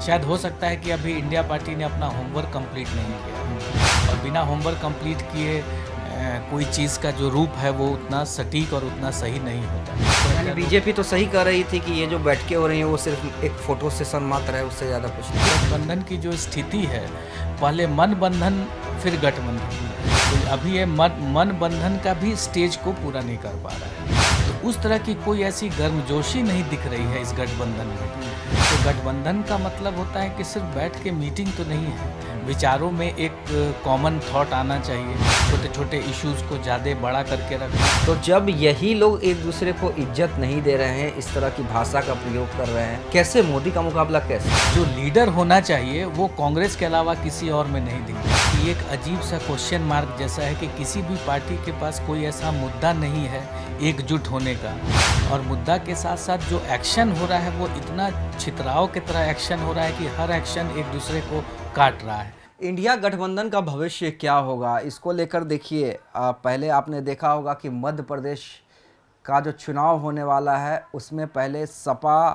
शायद हो सकता है कि अभी इंडिया पार्टी ने अपना होमवर्क कंप्लीट नहीं किया और बिना होमवर्क कंप्लीट किए कोई चीज़ का जो रूप है वो उतना सटीक और उतना सही नहीं होता है। यानी बीजेपी तो सही कह रही थी कि ये जो बैठकें हो रही हैं वो सिर्फ एक फोटो सेशन मात्र है, उससे ज़्यादा कुछ नहीं। गठबंधन की जो स्थिति है, पहले मन बंधन फिर गठबंधन, तो अभी ये मन बंधन का भी स्टेज को पूरा नहीं कर पा रहा है। तो उस तरह की कोई ऐसी गर्मजोशी नहीं दिख रही है इस गठबंधन में। तो गठबंधन का मतलब होता है कि सिर्फ बैठ के मीटिंग तो नहीं है, विचारों में एक कॉमन थॉट आना चाहिए, छोटे छोटे इश्यूज़ को ज़्यादा बड़ा करके रखना। तो जब यही लोग एक दूसरे को इज्जत नहीं दे रहे हैं, इस तरह की भाषा का प्रयोग कर रहे हैं, कैसे मोदी का मुकाबला कैसे? जो लीडर होना चाहिए वो कांग्रेस के अलावा किसी और में नहीं दिखता। ये एक अजीब सा क्वेश्चन मार्क जैसा है कि किसी भी पार्टी के पास कोई ऐसा मुद्दा नहीं है एकजुट होने का, और मुद्दा के साथ साथ जो एक्शन हो रहा है वो इतना छितराव की तरह एक्शन हो रहा है कि हर एक्शन एक दूसरे को काट रहा है। इंडिया गठबंधन का भविष्य क्या होगा, इसको लेकर देखिए, पहले आपने देखा होगा कि मध्य प्रदेश का जो चुनाव होने वाला है उसमें पहले सपा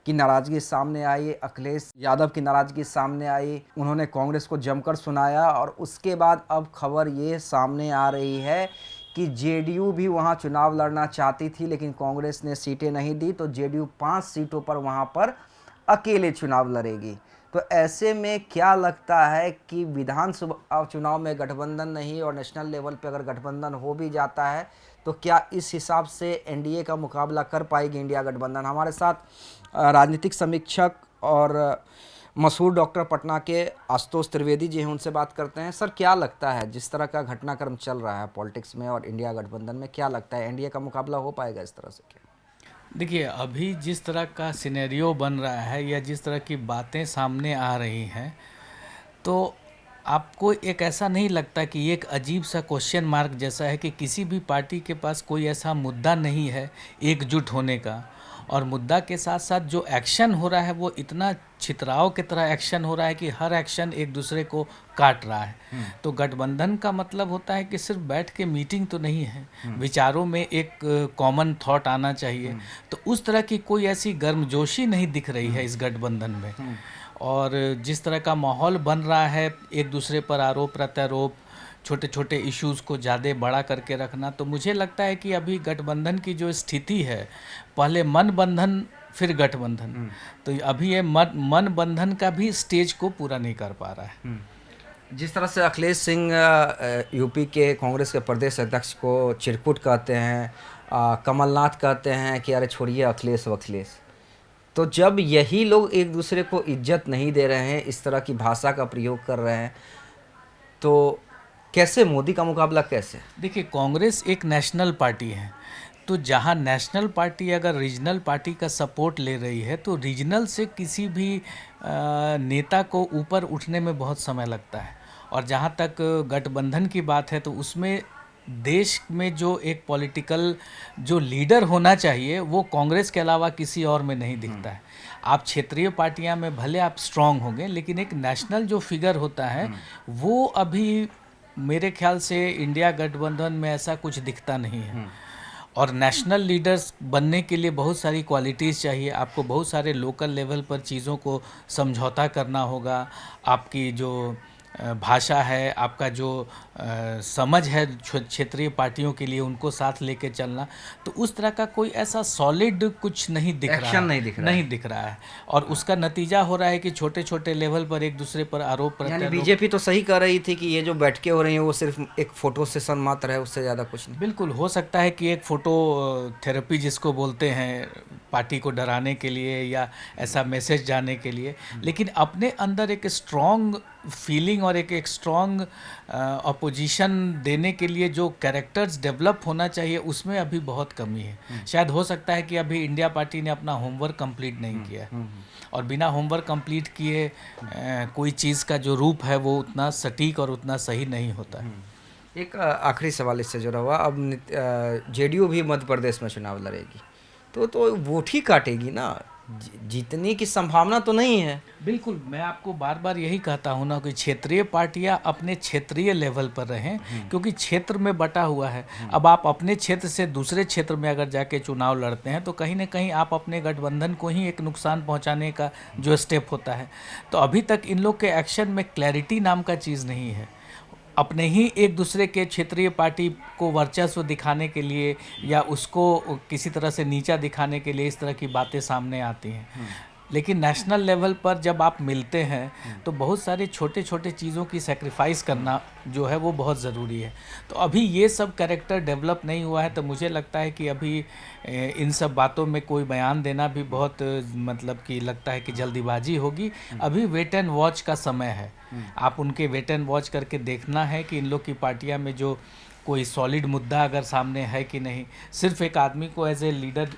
की नाराज़गी सामने आई, अखिलेश यादव की नाराज़गी सामने आई, उन्होंने कांग्रेस को जमकर सुनाया, और उसके बाद अब खबर ये सामने आ रही है कि जेडीयू भी वहां चुनाव लड़ना चाहती थी लेकिन कांग्रेस ने सीटें नहीं दी, तो जेडीयू 5 सीटों पर वहां पर अकेले चुनाव लड़ेगी। तो ऐसे में क्या लगता है कि विधानसभा चुनाव में गठबंधन नहीं और नेशनल लेवल पे अगर गठबंधन हो भी जाता है तो क्या इस हिसाब से एनडीए का मुकाबला कर पाएगी इंडिया गठबंधन? हमारे साथ राजनीतिक समीक्षक और मशहूर डॉक्टर पटना के आशुतोष त्रिवेदी जी हैं, उनसे बात करते हैं। सर, क्या लगता है जिस तरह का घटनाक्रम चल रहा है पॉलिटिक्स में और इंडिया गठबंधन में, क्या लगता है एनडीए का मुकाबला हो पाएगा इस तरह से? क्या देखिए, अभी जिस तरह का सिनेरियो बन रहा है या जिस तरह की बातें सामने आ रही हैं, तो आपको एक ऐसा नहीं लगता कि ये एक अजीब सा क्वेश्चन मार्क जैसा है कि किसी भी पार्टी के पास कोई ऐसा मुद्दा नहीं है एकजुट होने का, और मुद्दा के साथ साथ जो एक्शन हो रहा है वो इतना छितराव की तरह एक्शन हो रहा है कि हर एक्शन एक दूसरे को काट रहा है। तो गठबंधन का मतलब होता है कि सिर्फ बैठ के मीटिंग तो नहीं है, विचारों में एक कॉमन थॉट आना चाहिए। तो उस तरह की कोई ऐसी गर्मजोशी नहीं दिख रही है इस गठबंधन में, और जिस तरह का माहौल बन रहा है एक दूसरे पर आरोप प्रत्यारोप, छोटे छोटे इश्यूज़ को ज़्यादा बड़ा करके रखना, तो मुझे लगता है कि अभी गठबंधन की जो स्थिति है, पहले मन बंधन फिर गठबंधन, तो अभी ये मन बंधन का भी स्टेज को पूरा नहीं कर पा रहा है। जिस तरह से अखिलेश सिंह यूपी के कांग्रेस के प्रदेश अध्यक्ष को चिरकुट कहते हैं, कमलनाथ कहते हैं कि अरे छोड़िए अखिलेश वखिलेश, तो जब यही लोग एक दूसरे को इज्जत नहीं दे रहे हैं, इस तरह की भाषा का प्रयोग कर रहे हैं, तो कैसे मोदी का मुकाबला कैसे? देखिए, कांग्रेस एक नेशनल पार्टी है, तो जहाँ नेशनल पार्टी अगर रीजनल पार्टी का सपोर्ट ले रही है तो रीजनल से किसी भी नेता को ऊपर उठने में बहुत समय लगता है। और जहाँ तक गठबंधन की बात है तो उसमें देश में जो एक पॉलिटिकल जो लीडर होना चाहिए वो कांग्रेस के अलावा किसी और में नहीं दिखता है। आप क्षेत्रीय पार्टियां में भले आप स्ट्रांग होंगे, लेकिन एक नेशनल जो फिगर होता है वो अभी मेरे ख्याल से इंडिया गठबंधन में ऐसा कुछ दिखता नहीं है। और नेशनल लीडर्स बनने के लिए बहुत सारी क्वालिटीज़ चाहिए, आपको बहुत सारे लोकल लेवल पर चीज़ों को समझौता करना होगा, आपकी जो भाषा है, आपका जो समझ है क्षेत्रीय पार्टियों के लिए, उनको साथ लेके चलना, तो उस तरह का कोई ऐसा सॉलिड कुछ नहीं दिख रहा है, नहीं दिख रहा है। और उसका नतीजा हो रहा है कि छोटे छोटे लेवल पर एक दूसरे पर आरोप यानी बीजेपी तो सही कह रही थी कि ये जो बैठकें हो रही हैं वो सिर्फ एक फोटो सेशन मात्र है, उससे ज़्यादा कुछ नहीं। बिल्कुल हो सकता है कि एक फ़ोटो थेरेपी जिसको बोलते हैं, पार्टी को डराने के लिए या ऐसा मैसेज जाने के लिए, लेकिन अपने अंदर एक स्ट्रॉन्ग फीलिंग और एक स्ट्रॉन्ग अपोजिशन देने के लिए जो कैरेक्टर्स डेवलप होना चाहिए उसमें अभी बहुत कमी है। शायद हो सकता है कि अभी इंडिया पार्टी ने अपना होमवर्क कंप्लीट नहीं किया, और बिना होमवर्क कंप्लीट किए कोई चीज़ का जो रूप है वो उतना सटीक और उतना सही नहीं होता है। एक आखिरी सवाल इससे जुड़ा हुआ, अब जेडीयू भी मध्य प्रदेश में चुनाव लड़ेगी, तो वोट ही काटेगी ना। जीतने की संभावना तो नहीं है। बिल्कुल, मैं आपको बार बार यही कहता हूँ ना कि क्षेत्रीय पार्टियां अपने क्षेत्रीय लेवल पर रहें, क्योंकि क्षेत्र में बटा हुआ है। अब आप अपने क्षेत्र से दूसरे क्षेत्र में अगर जाके चुनाव लड़ते हैं तो कहीं ना कहीं आप अपने गठबंधन को ही एक नुकसान पहुंचाने का जो स्टेप होता है। तो अभी तक इन लोग के एक्शन में क्लैरिटी नाम का चीज़ नहीं है। अपने ही एक दूसरे के क्षेत्रीय पार्टी को वर्चस्व दिखाने के लिए या उसको किसी तरह से नीचा दिखाने के लिए इस तरह की बातें सामने आती हैं। लेकिन नेशनल लेवल पर जब आप मिलते हैं तो बहुत सारे छोटे छोटे चीज़ों की सेक्रीफाइस करना जो है वो बहुत ज़रूरी है। तो अभी ये सब कैरेक्टर डेवलप नहीं हुआ है, तो मुझे लगता है कि अभी इन सब बातों में कोई बयान देना भी बहुत मतलब कि लगता है कि जल्दीबाजी होगी। अभी वेट एंड वॉच का समय है। आप उनके वेट एंड वॉच करके देखना है कि इन लोग की पार्टियां में जो कोई सॉलिड मुद्दा अगर सामने है कि नहीं। सिर्फ एक आदमी को एज ए लीडर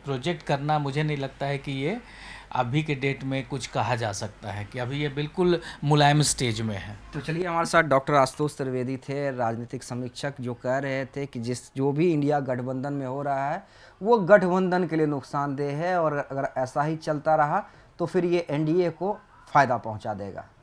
प्रोजेक्ट करना, मुझे नहीं लगता है कि ये अभी के डेट में कुछ कहा जा सकता है, कि अभी ये बिल्कुल मुलायम स्टेज में है। तो चलिए, हमारे साथ डॉक्टर आशुतोष त्रिवेदी थे, राजनीतिक समीक्षक, जो कह रहे थे कि जो भी इंडिया गठबंधन में हो रहा है वो गठबंधन के लिए नुकसानदेह है, और अगर ऐसा ही चलता रहा तो फिर ये एनडीए को फ़ायदा पहुंचा देगा।